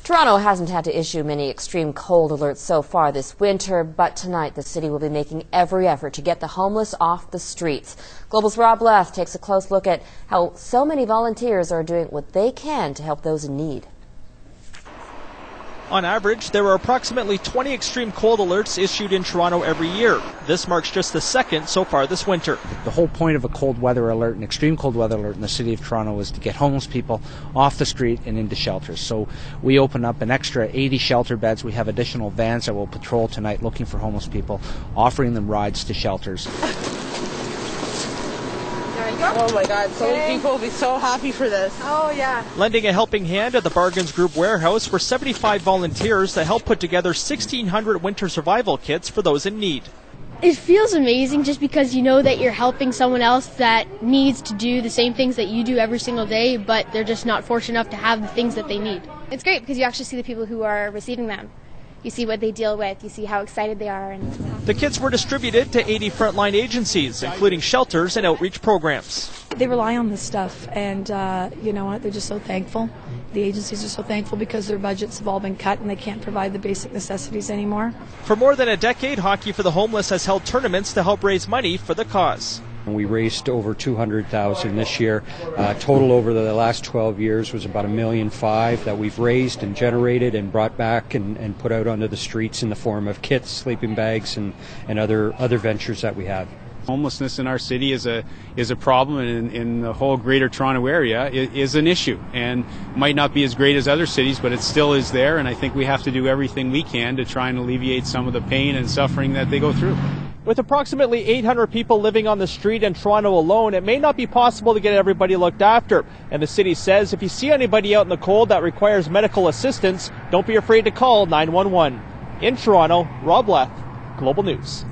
Toronto hasn't had to issue many extreme cold alerts so far this winter, but tonight the city will be making every effort to get the homeless off the streets. Global's Rob Leth takes a close look at how so many volunteers are doing what they can to help those in need. On average, there are approximately 20 extreme cold alerts issued in Toronto every year. This marks just the second so far this winter. The whole point of a cold weather alert, an extreme cold weather alert in the city of Toronto, is to get homeless people off the street and into shelters. So we open up an extra 80 shelter beds. We have additional vans that will patrol tonight looking for homeless people, offering them rides to shelters. Oh my God, so many people will be so happy for this. Oh yeah. Lending a helping hand at the Bargains Group warehouse were 75 volunteers that helped put together 1,600 winter survival kits for those in need. It feels amazing just because you know that you're helping someone else that needs to do the same things that you do every single day, but they're just not fortunate enough to have the things that they need. It's great because you actually see the people who are receiving them. You see what they deal with, you see how excited they are. The kits were distributed to 80 frontline agencies, including shelters and outreach programs. They rely on this stuff, and you know what, they're just so thankful. The agencies are so thankful because their budgets have all been cut and they can't provide the basic necessities anymore. For more than a decade, Hockey for the Homeless has held tournaments to help raise money for the cause. We raised over $200,000 this year. Total over the last 12 years was about $1.5 million that we've raised and generated and brought back and put out onto the streets in the form of kits, sleeping bags, and other ventures that we have. Homelessness in our city is a problem, and in the whole greater Toronto area is an issue, and might not be as great as other cities, but it still is there, and I think we have to do everything we can to try and alleviate some of the pain and suffering that they go through. With approximately 800 people living on the street in Toronto alone, it may not be possible to get everybody looked after. And the city says if you see anybody out in the cold that requires medical assistance, don't be afraid to call 911. In Toronto, Rob Leth, Global News.